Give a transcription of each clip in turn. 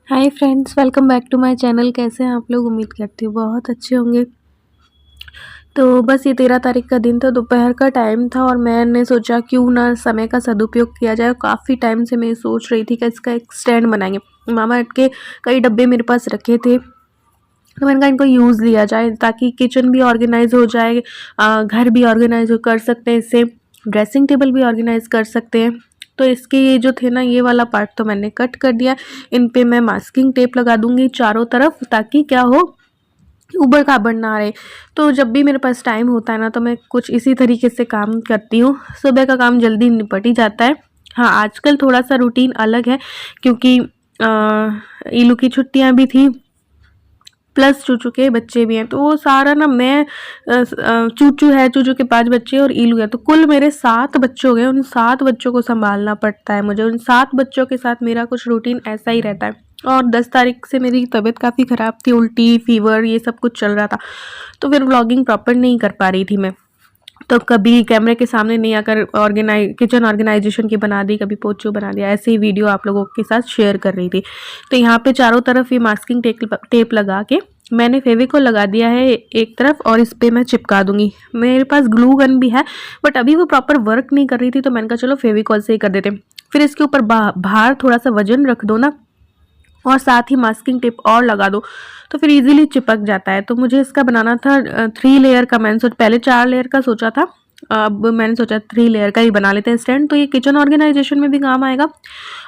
Hi friends, welcome back to my channel. कैसे हैं आप लोग? उम्मीद करती हूँ बहुत अच्छे होंगे। तो बस ये 13 तारीख का दिन था, दोपहर का टाइम था और मैंने सोचा क्यों ना समय का सदुपयोग किया जाए। काफ़ी टाइम से मैं सोच रही थी कि इसका एक स्टैंड बनाएंगे। मामाअर्थ के कई डब्बे मेरे पास रखे थे, तो मैंने कहा इनको यूज़ लिया जाए ताकि किचन भी ऑर्गेनाइज हो जाए, घर भी ऑर्गेनाइज कर सकते हैं, इससे ड्रेसिंग टेबल भी ऑर्गेनाइज कर सकते हैं। तो इसके ये जो थे ना, ये वाला पार्ट तो मैंने कट कर दिया। इन पे मैं मास्किंग टेप लगा दूंगी चारों तरफ, ताकि क्या हो, ऊबड़ खाबड़ ना रहे। तो जब भी मेरे पास टाइम होता है ना, तो मैं कुछ इसी तरीके से काम करती हूँ। सुबह का काम जल्दी निपट ही जाता है। हाँ, आजकल थोड़ा सा रूटीन अलग है, क्योंकि ईलू की छुट्टियां भी थी, प्लस चूचू के बच्चे भी हैं। तो वो सारा ना, मैं चूचू है, चूचू के 5 बच्चे और ईलू है, तो कुल मेरे 7 बच्चे हो गए। उन 7 बच्चों को संभालना पड़ता है मुझे। उन 7 बच्चों के साथ मेरा कुछ रूटीन ऐसा ही रहता है। और 10 तारीख से मेरी तबीयत काफ़ी ख़राब थी, उल्टी, फीवर, ये सब कुछ चल रहा था। तो फिर व्लॉगिंग प्रॉपर नहीं कर पा रही थी मैं। तो कभी कैमरे के सामने नहीं आकर किचन ऑर्गेनाइजेशन की बना दी, कभी पोचू बना दिया, ऐसे ही वीडियो आप लोगों के साथ शेयर कर रही थी। तो यहाँ पे चारों तरफ ये मास्किंग टेप लगा के मैंने फेविकोल लगा दिया है एक तरफ, और इस पे मैं चिपका दूंगी। मेरे पास ग्लू गन भी है, बट अभी वो प्रॉपर वर्क नहीं कर रही थी, तो मैंने कहा चलो फेविकोल से ही कर देते। फिर इसके ऊपर बाहर थोड़ा सा वजन रख दो ना, और साथ ही मास्किंग टेप और लगा दो, तो फिर इजीली चिपक जाता है। तो मुझे इसका बनाना था 3 लेयर का। मैंने पहले 4 लेयर का सोचा था, अब मैंने सोचा 3 लेयर का ही बना लेते हैं स्टैंड। तो ये किचन ऑर्गेनाइजेशन में भी काम आएगा,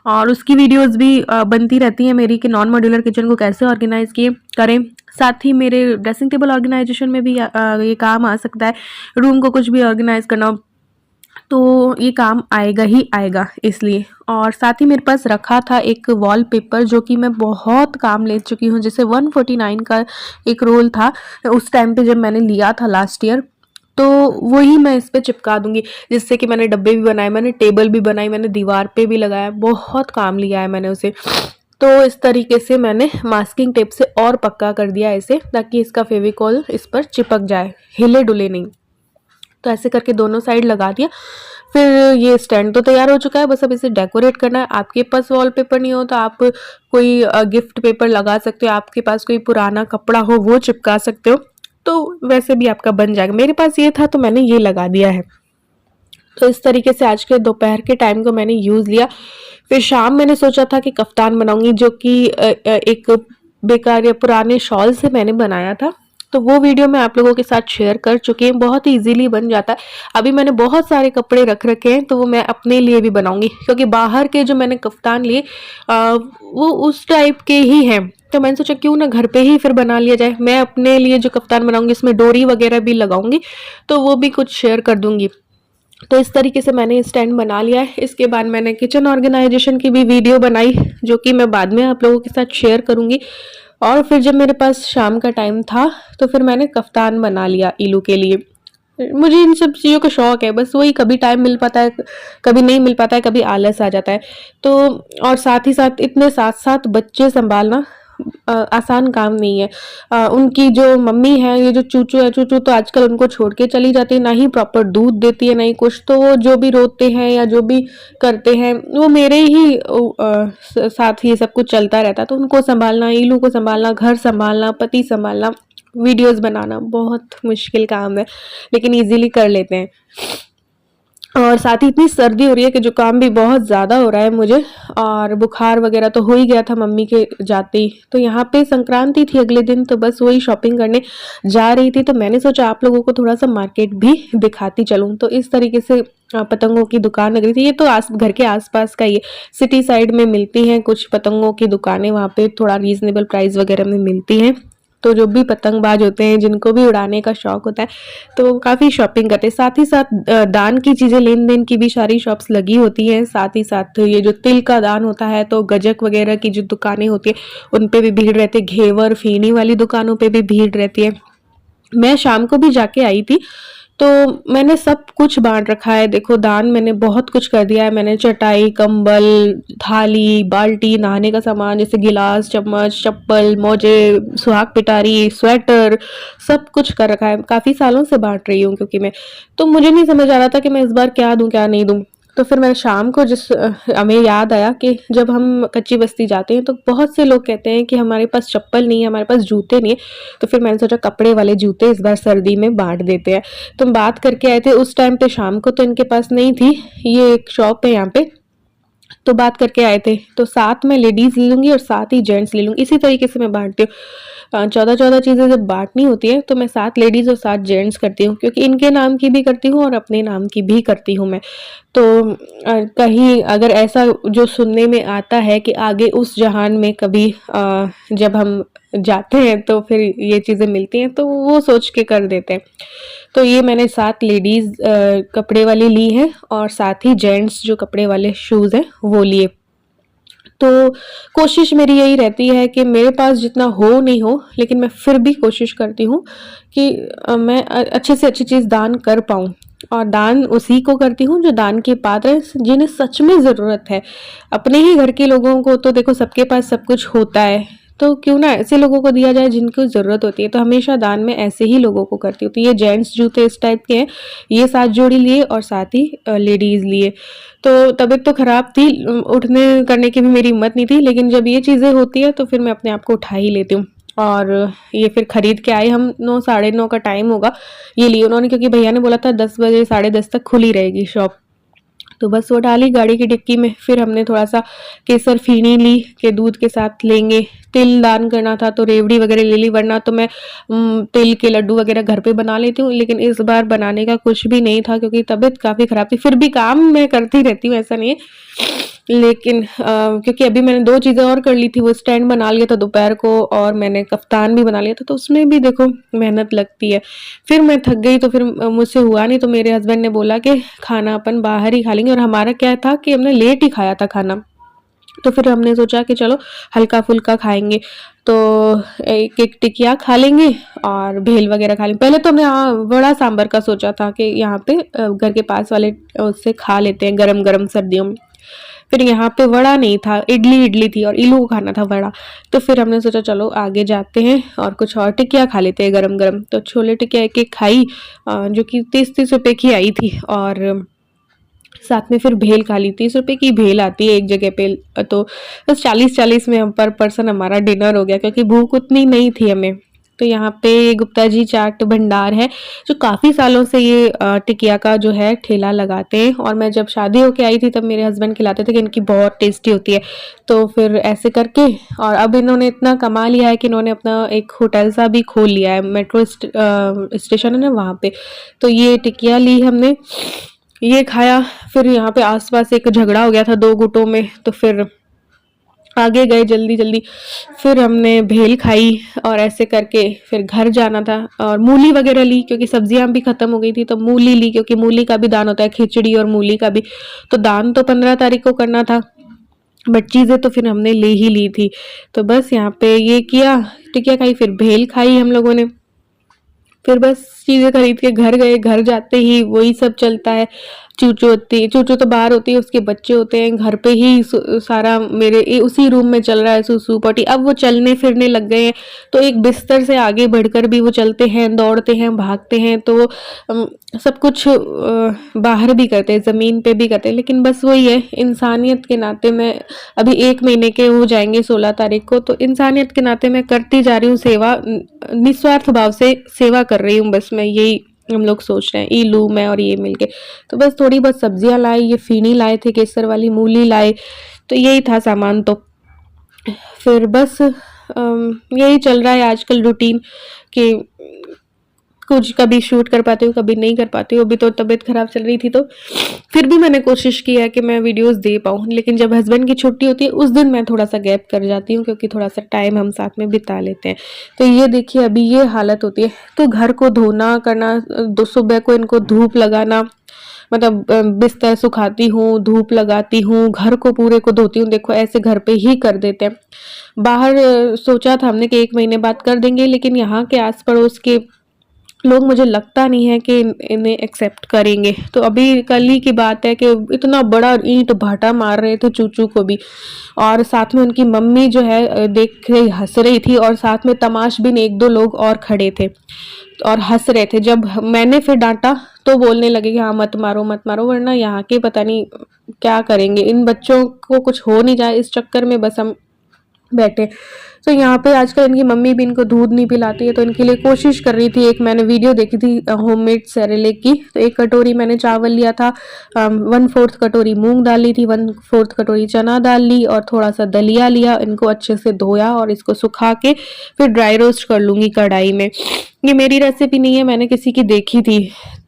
और उसकी वीडियोस भी बनती रहती हैं मेरी, कि नॉन मॉड्यूलर किचन को कैसे ऑर्गेनाइज किए करें। साथ ही मेरे ड्रेसिंग टेबल ऑर्गेनाइजेशन में भी ये काम आ सकता है। रूम को कुछ भी ऑर्गेनाइज करना हो तो ये काम आएगा ही आएगा, इसलिए। और साथ ही मेरे पास रखा था एक वॉलपेपर, जो कि मैं बहुत काम ले चुकी हूँ। जैसे 149 का एक रोल था उस टाइम पे, जब मैंने लिया था लास्ट ईयर, तो वही मैं इस पे चिपका दूंगी। जिससे कि मैंने डब्बे भी बनाए, मैंने टेबल भी बनाई, मैंने दीवार पे भी लगाया, बहुत काम लिया है मैंने उसे। तो इस तरीके से मैंने मास्किंग टेप से और पक्का कर दिया इसे, ताकि इसका फेविकॉल इस पर चिपक जाए, हिले डुले नहीं। तो ऐसे करके दोनों साइड लगा दिया। फिर ये स्टैंड तो तैयार हो चुका है, बस अब इसे डेकोरेट करना है। आपके पास वॉलपेपर नहीं हो तो आप कोई गिफ्ट पेपर लगा सकते हो, आपके पास कोई पुराना कपड़ा हो वो चिपका सकते हो, तो वैसे भी आपका बन जाएगा। मेरे पास ये था तो मैंने ये लगा दिया है। तो इस तरीके से आज के दोपहर के टाइम को मैंने यूज़ लिया। फिर शाम मैंने सोचा था कि कफ्तान बनाऊंगी, जो कि एक बेकार या पुराने शॉल से मैंने बनाया था। तो वो वीडियो मैं आप लोगों के साथ शेयर कर चुकी हूँ। बहुत ही इजीली बन जाता है। अभी मैंने बहुत सारे कपड़े रख रखे हैं, तो वो मैं अपने लिए भी बनाऊंगी, क्योंकि बाहर के जो मैंने कफ्तान लिए वो उस टाइप के ही हैं। तो मैंने सोचा क्यों ना घर पे ही फिर बना लिया जाए। मैं अपने लिए जो कफ्तान बनाऊंगी, इसमें डोरी वगैरह भी लगाऊंगी, तो वो भी कुछ शेयर कर दूंगी। तो इस तरीके से मैंने स्टैंड बना लिया है। इसके बाद मैंने किचन ऑर्गेनाइजेशन की भी वीडियो बनाई, जो कि मैं बाद में आप लोगों के साथ शेयर करूंगी। और फिर जब मेरे पास शाम का टाइम था, तो फिर मैंने कफ्तान बना लिया ईलू के लिए। मुझे इन सब चीज़ों का शौक है, बस वही कभी टाइम मिल पाता है, कभी नहीं मिल पाता है, कभी आलस आ जाता है। तो और साथ ही साथ इतने साथ साथ बच्चे संभालना आसान काम नहीं है। उनकी जो मम्मी है, ये जो चूचू है, चूचू तो आजकल उनको छोड़ के चली जाती है, ना ही प्रॉपर दूध देती है, ना ही कुछ। तो वो जो भी रोते हैं या जो भी करते हैं, वो मेरे ही साथ ही सब कुछ चलता रहता है। तो उनको संभालना, ईलू को संभालना, घर संभालना, पति संभालना, वीडियोस बनाना बहुत मुश्किल काम है, लेकिन इजीली कर लेते हैं। और साथ ही इतनी सर्दी हो रही है कि जुकाम भी बहुत ज़्यादा हो रहा है मुझे, और बुखार वगैरह तो हो ही गया था मम्मी के जाते ही। तो यहाँ पे संक्रांति थी अगले दिन, तो बस वही शॉपिंग करने जा रही थी। तो मैंने सोचा आप लोगों को थोड़ा सा मार्केट भी दिखाती चलूँ। तो इस तरीके से पतंगों की दुकान लग रही थी। ये तो घर के आसपास का ही, सिटी साइड में मिलती हैं कुछ पतंगों की दुकानें, वहाँ पे थोड़ा रीजनेबल प्राइस वगैरह में मिलती हैं। तो जो भी पतंगबाज होते हैं, जिनको भी उड़ाने का शौक होता है, तो काफ़ी शॉपिंग करते हैं। साथ ही साथ दान की चीज़ें, लेन देन की भी सारी शॉप्स लगी होती हैं। साथ ही साथ ये जो तिल का दान होता है, तो गजक वगैरह की जो दुकानें होती है, उन पे भी भीड़ रहती है। घेवर फीनी वाली दुकानों पे भी भीड़ रहती है। मैं शाम को भी जाके आई थी, तो मैंने सब कुछ बांट रखा है। देखो, दान मैंने बहुत कुछ कर दिया है। मैंने चटाई, कंबल, थाली, बाल्टी, नहाने का सामान जैसे गिलास, चम्मच, चप्पल, मोजे, सुहाग पिटारी, स्वेटर, सब कुछ कर रखा है। काफ़ी सालों से बांट रही हूँ, क्योंकि मैं, तो मुझे नहीं समझ आ रहा था कि मैं इस बार क्या दूँ क्या नहीं दूँ। तो फिर मैं शाम को हमें याद आया कि जब हम कच्ची बस्ती जाते हैं तो बहुत से लोग कहते हैं कि हमारे पास चप्पल नहीं है, हमारे पास जूते नहीं है। तो फिर मैंने सोचा कपड़े वाले जूते इस बार सर्दी में बांट देते हैं। तो हम बात करके आए थे उस टाइम पे, शाम को तो इनके पास नहीं थी। ये एक शॉप है यहाँ पे, तो बात करके आए थे, तो साथ में लेडीज ले लूंगी और साथ ही जेंट्स ले लूंगी। इसी तरीके से मैं बांटती हूँ। 14-14 चीजें जब बांटनी होती है तो मैं 7 लेडीज और 7 जेंट्स करती हूँ, क्योंकि इनके नाम की भी करती हूँ और अपने नाम की भी करती हूँ मैं। तो कहीं अगर ऐसा जो सुनने में आता है कि आगे उस जहान में कभी जब हम जाते हैं तो फिर ये चीजें मिलती हैं, तो वो सोच के कर देते हैं। तो ये मैंने 7 लेडीज कपड़े वाली ली है और साथ ही जेंट्स जो कपड़े वाले शूज हैं वो लिए। तो कोशिश मेरी यही रहती है कि मेरे पास जितना हो नहीं हो, लेकिन मैं फिर भी कोशिश करती हूँ कि मैं अच्छे से अच्छी चीज़ दान कर पाऊँ। और दान उसी को करती हूँ जो दान के पात्र हैं, जिन्हें सच में ज़रूरत है। अपने ही घर के लोगों को तो देखो सबके पास सब कुछ होता है, तो क्यों ना ऐसे लोगों को दिया जाए जिनको ज़रूरत होती है। तो हमेशा दान में ऐसे ही लोगों को करती हूँ। तो ये जेंट्स जूते इस टाइप के हैं, ये 7 जोड़ी लिए और साथ ही लेडीज़ लिए। तो तबीयत तो खराब थी, उठने करने की भी मेरी हिम्मत नहीं थी, लेकिन जब ये चीज़ें होती है तो फिर मैं अपने आप को उठा ही लेती हूँ। और ये फिर खरीद के आए हम, 9 साढ़े 9 का टाइम होगा, ये लिए उन्होंने, क्योंकि भैया ने बोला था 10 बजे 10:30 तक खुली रहेगी शॉप। तो बस वो डाली गाड़ी की डिक्की में। फिर हमने थोड़ा सा केसर फीनी ली के दूध के साथ लेंगे। तिल दान करना था तो रेवड़ी वगैरह ले ली, वरना तो मैं तिल के लड्डू वगैरह घर पे बना लेती हूँ, लेकिन इस बार बनाने का कुछ भी नहीं था क्योंकि तबीयत काफ़ी ख़राब थी। फिर भी काम मैं करती रहती हूँ, ऐसा नहीं है, लेकिन क्योंकि अभी मैंने 2 चीज़ें और कर ली थी। वो स्टैंड बना लिया था दोपहर को और मैंने कफ्तान भी बना लिया था, तो उसमें भी देखो मेहनत लगती है। फिर मैं थक गई तो फिर मुझसे हुआ नहीं, तो मेरे हस्बैंड ने बोला कि खाना अपन बाहर ही खा लेंगे। और हमारा क्या था कि हमने लेट ही खाया था खाना, तो फिर हमने सोचा कि चलो हल्का फुल्का खाएंगे। तो एक एक टिकिया खा लेंगे और भेल वगैरह खा लेंगे। पहले तो हमने वड़ा सांभर का सोचा था कि यहाँ पे घर के पास वाले उससे खा लेते हैं गरम गरम सर्दियों में। फिर यहाँ पे वड़ा नहीं था, इडली थी और इलू को खाना था वड़ा। तो फिर हमने सोचा चलो आगे जाते हैं और कुछ और टिकिया खा लेते हैं गरम गरम। तो छोले टिकिया एक एक खाई, जो कि 30-30 रुपए की आई थी। और साथ में फिर भेल खा ली। 30 रुपए की भेल आती है एक जगह पे, तो बस 40-40 में हम पर पर्सन हमारा डिनर हो गया, क्योंकि भूख उतनी नहीं थी हमें। तो यहाँ पे गुप्ता जी चाट भंडार है, जो काफ़ी सालों से ये टिकिया का जो है ठेला लगाते हैं। और मैं जब शादी होके आई थी तब मेरे हस्बैंड खिलाते थे कि इनकी बहुत टेस्टी होती है। तो फिर ऐसे करके, और अब इन्होंने इतना कमा लिया है कि इन्होंने अपना एक होटल सा भी खोल लिया है, मेट्रो स्टेशन है ना वहाँ पे। तो ये टिकिया ली हमने, ये खाया। फिर यहाँ पे आसपास एक झगड़ा हो गया था 2 गुटों में, तो फिर आगे गए जल्दी जल्दी। फिर हमने भेल खाई और ऐसे करके फिर घर जाना था। और मूली वगैरह ली, क्योंकि सब्जियां भी खत्म हो गई थी, तो मूली ली, क्योंकि मूली का भी दान होता है, खिचड़ी और मूली का भी। तो दान तो 15 तारीख को करना था, बट चीज़ें तो फिर हमने ले ही ली थी। तो बस यहाँ पे ये किया, टिकिया खाई, फिर भेल खाई हम लोगों ने। फिर बस चीज़ें खरीद के घर गए। घर जाते ही वही सब चलता है। चूचू होती है, चूचू तो बाहर होती है, उसके बच्चे होते हैं। घर पे ही सारा मेरे उसी रूम में चल रहा है सुसु पटी। अब वो चलने फिरने लग गए हैं, तो एक बिस्तर से आगे बढ़कर भी वो चलते हैं, दौड़ते हैं, भागते हैं। तो सब कुछ बाहर भी करते हैं, ज़मीन पे भी करते हैं। लेकिन बस वही है, इंसानियत के नाते मैं अभी 1 महीने के हो जाएंगे 16 तारीख को, तो इंसानियत के नाते मैं करती जा रही हूँ सेवा, निस्वार्थ भाव से सेवा कर रही हूँ। बस मैं यही हम लोग सोच रहे हैं, इलू मैं और ये मिलके। तो बस थोड़ी बहुत सब्जियां लाई, ये फीनी लाए थे केसर वाली, मूली लाए, तो यही था सामान। तो फिर बस यही चल रहा है आजकल रूटीन, कि कुछ कभी शूट कर पाती हूँ, कभी नहीं कर पाती हूँ। अभी तो तबीयत खराब चल रही थी, तो फिर भी मैंने कोशिश की है कि मैं वीडियोस दे पाऊँ। लेकिन जब हस्बैंड की छुट्टी होती है उस दिन मैं थोड़ा सा गैप कर जाती हूँ, क्योंकि थोड़ा सा टाइम हम साथ में बिता लेते हैं। तो ये देखिए अभी ये हालत होती है। तो घर को धोना करना, सुबह को इनको धूप लगाना, मतलब बिस्तर सुखाती हूँ, धूप लगाती हूँ, घर को पूरे को धोती हूँ। देखो ऐसे घर पे ही कर देते हैं। बाहर सोचा था हमने कि 1 महीने बाद कर देंगे, लेकिन यहाँ के आस पड़ोस के लोग मुझे लगता नहीं है कि इन्हें एक्सेप्ट करेंगे। तो अभी कल ही की बात है कि इतना बड़ा ईंट भाटा मार रहे थे चूचू को भी, और साथ में उनकी मम्मी जो है देख के हंस रही थी, और साथ में तमाशबीन एक दो लोग और खड़े थे और हंस रहे थे। जब मैंने फिर डांटा तो बोलने लगे कि हाँ मत मारो मत मारो, वरना यहाँ के पता नहीं क्या करेंगे, इन बच्चों को कुछ हो नहीं जाए इस चक्कर में बस हम बैठे। तो यहाँ पे आजकल इनकी मम्मी भी इनको दूध नहीं पिलाती है, तो इनके लिए कोशिश कर रही थी। एक मैंने वीडियो देखी थी होममेड सेरेलेक की, तो 1 कटोरी मैंने चावल लिया था, 1/4 कटोरी मूंग दाल ली थी, 1/4 कटोरी चना दाल ली और थोड़ा सा दलिया लिया। इनको अच्छे से धोया और इसको सुखा के फिर ड्राई रोस्ट कर लूँगी कढ़ाई में। ये मेरी रेसिपी नहीं है, मैंने किसी की देखी थी,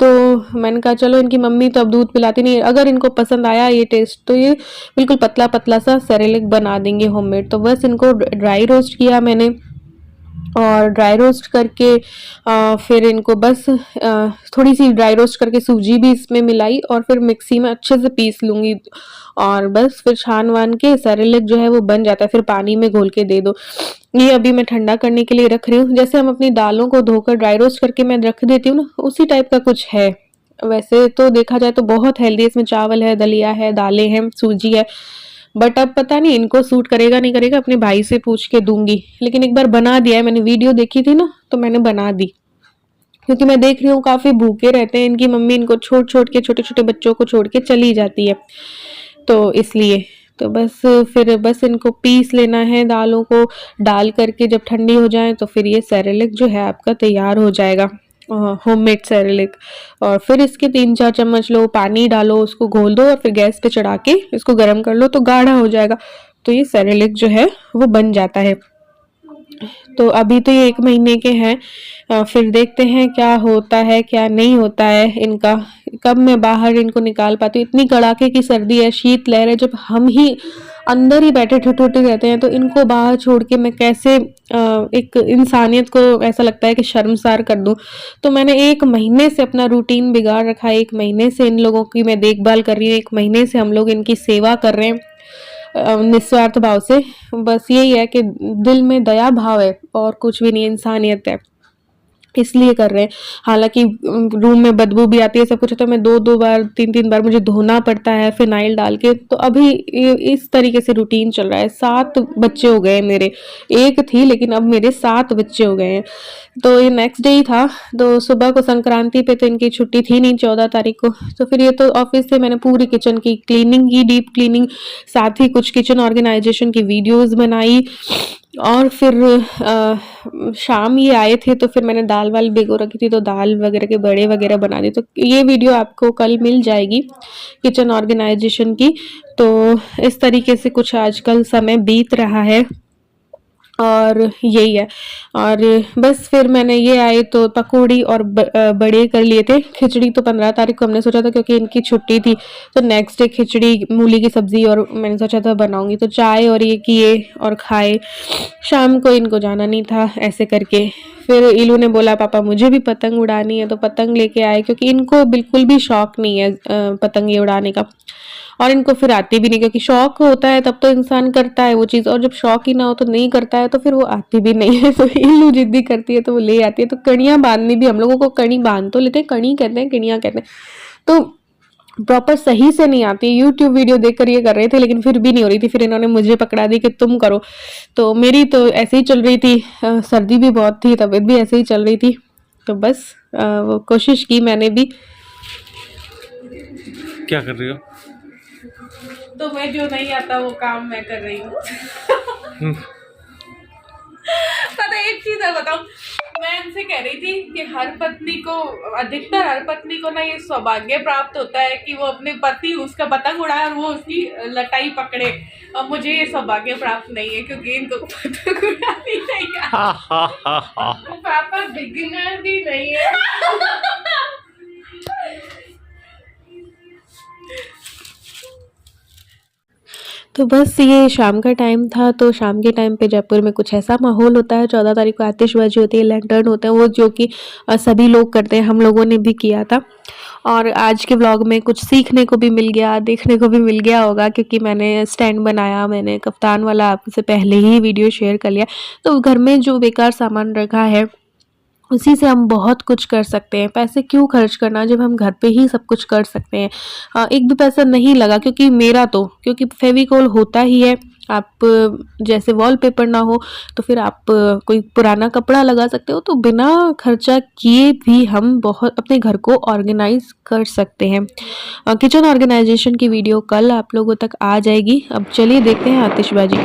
तो मैंने कहा चलो इनकी मम्मी तो अब दूध पिलाती नहीं है, अगर इनको पसंद आया ये टेस्ट तो ये बिल्कुल पतला पतला सा सेरेलेक बना देंगे होममेड। तो बस इनको ड्राई रोस्ट किया मैंने, और ड्राई रोस्ट करके फिर इनको बस थोड़ी सी ड्राई रोस्ट करके सूजी भी इसमें मिलाई और फिर मिक्सी में अच्छे से पीस लूँगी, और बस फिर छान वान के सेरेलेक जो है वो बन जाता है। फिर पानी में घोल के दे दो। ये अभी मैं ठंडा करने के लिए रख रही हूँ। जैसे हम अपनी दालों को धोकर ड्राई रोस्ट करके मैं रख देती हूँ ना, उसी टाइप का कुछ है। वैसे तो देखा जाए तो बहुत हेल्दी, इसमें चावल है, दलिया है, दालें हैं, सूजी है, बट अब पता नहीं इनको सूट करेगा नहीं करेगा, अपने भाई से पूछ के दूंगी। लेकिन एक बार बना दिया है, मैंने वीडियो देखी थी ना तो मैंने बना दी, क्योंकि मैं देख रही हूँ काफी भूखे रहते हैं। इनकी मम्मी इनको छोड़ छोड़ के, छोटे छोटे बच्चों को छोड़ के चली जाती है, तो इसलिए। तो बस फिर बस इनको पीस लेना है दालों को डाल करके, जब ठंडी हो जाए तो फिर ये सेरेलेक जो है आपका तैयार हो जाएगा, होममेड सेरेलेक। और फिर इसके 3-4 चम्मच लो, पानी डालो, उसको घोल दो और फिर गैस पे चढ़ा के इसको गर्म कर लो तो गाढ़ा हो जाएगा। तो ये सेरेलेक जो है वो बन जाता है। तो अभी तो ये 1 महीने के हैं, फिर देखते हैं क्या होता है क्या नहीं होता है इनका, कब मैं बाहर इनको निकाल पाती हूँ। इतनी कड़ाके की सर्दी है, शीत लहर है, जब हम ही अंदर ही बैठे ठिठुरते रहते हैं तो इनको बाहर छोड़ के मैं कैसे एक इंसानियत को ऐसा लगता है कि शर्मसार कर दूं। तो मैंने 1 महीने से अपना रूटीन बिगाड़ रखा है, 1 महीने से इन लोगों की मैं देखभाल कर रही हूँ, 1 महीने से हम लोग इनकी सेवा कर रहे हैं निस्वार्थ भाव से। बस यही है कि दिल में दया भाव है और कुछ भी नहीं, इंसानियत है, इसलिए कर रहे हैं। हालांकि रूम में बदबू भी आती है, सब कुछ, तो मैं 2-2 बार 3-3 बार मुझे धोना पड़ता है फिनाइल डाल के। तो अभी इस तरीके से रूटीन चल रहा है। 7 बच्चे हो गए मेरे, 1 थी लेकिन अब मेरे 7 बच्चे हो गए हैं। तो ये नेक्स्ट डे ही था, तो सुबह को संक्रांति पे तो इनकी छुट्टी थी नहीं 14 तारीख को। तो फिर ये तो ऑफिस से मैंने पूरी किचन की क्लीनिंग की, डीप क्लीनिंग, साथ ही कुछ किचन ऑर्गेनाइजेशन की वीडियोस बनाई। और फिर शाम ये आए थे तो फिर मैंने दाल वाल भिगो रखी थी, तो दाल वगैरह के बड़े वगैरह बना दिए। तो ये वीडियो आपको कल मिल जाएगी किचन ऑर्गेनाइजेशन की। तो इस तरीके से कुछ आजकल समय बीत रहा है और यही है। और बस फिर मैंने ये आए तो पकौड़ी और बड़े कर लिए थे। खिचड़ी तो 15 तारीख को हमने सोचा था क्योंकि इनकी छुट्टी थी, तो नेक्स्ट डे खिचड़ी, मूली की सब्जी और मैंने सोचा था बनाऊंगी। तो चाय और ये किए और खाए। शाम को इनको जाना नहीं था, ऐसे करके फिर इलू ने बोला पापा मुझे भी पतंग उड़ानी है, तो पतंग लेके आए, क्योंकि इनको बिल्कुल भी शौक नहीं है पतंग ये उड़ाने का, और इनको फिर आती भी नहीं। क्योंकि शौक होता है तब तो इंसान करता है वो चीज़, और जब शौक ही ना हो तो नहीं करता है तो फिर वो आती भी नहीं है। तो इल्लू जिद्दी करती है तो वो ले आती है। तो कड़ियाँ बांधनी भी, हम लोगों को कड़ी बांध तो लेते हैं, कड़ी कहते हैं, कड़ियाँ कहते हैं, तो प्रॉपर सही से नहीं आती। यूट्यूब वीडियो देखकर ये कर रहे थे लेकिन फिर भी नहीं हो रही थी। फिर इन्होंने मुझे पकड़ा दी कि तुम करो। तो मेरी तो ऐसे ही चल रही थी, सर्दी भी बहुत थी, तबीयत भी ऐसे ही चल रही थी, तो बस वो कोशिश की मैंने भी। क्या कर रही हो? तो मैं जो नहीं आता वो काम मैं कर रही हूँ। पता है, एक चीज है बताऊं, मैं इनसे कह रही थी कि हर पत्नी को, अधिकतर हर पत्नी को ना ये सौभाग्य प्राप्त होता है कि वो अपने पति उसका पतंग उड़ाए और वो उसकी लटाई पकड़े। और मुझे ये सौभाग्य प्राप्त नहीं है क्योंकि इनको पतंग उड़ानी नहीं है। पापा बिगिनर भी नहीं है। तो बस ये शाम का टाइम था, तो शाम के टाइम पे जयपुर में कुछ ऐसा माहौल होता है, 14 तारीख को आतिशबाजी होती है, लैंटर्न होते हैं वो, जो कि सभी लोग करते हैं, हम लोगों ने भी किया था। और आज के व्लॉग में कुछ सीखने को भी मिल गया, देखने को भी मिल गया होगा, क्योंकि मैंने स्टैंड बनाया, मैंने कप्तान वाला आपसे पहले ही वीडियो शेयर कर लिया। तो घर में जो बेकार सामान रखा है उसी से हम बहुत कुछ कर सकते हैं। पैसे क्यों खर्च करना जब हम घर पे ही सब कुछ कर सकते हैं। एक भी पैसा नहीं लगा, क्योंकि फ़ेविकोल होता ही है। आप जैसे वॉलपेपर ना हो तो फिर आप कोई पुराना कपड़ा लगा सकते हो, तो बिना खर्चा किए भी हम बहुत अपने घर को ऑर्गेनाइज़ कर सकते हैं। किचन ऑर्गेनाइज़ेशन की वीडियो कल आप लोगों तक आ जाएगी। अब चलिए देखते हैं आतिशबाजी।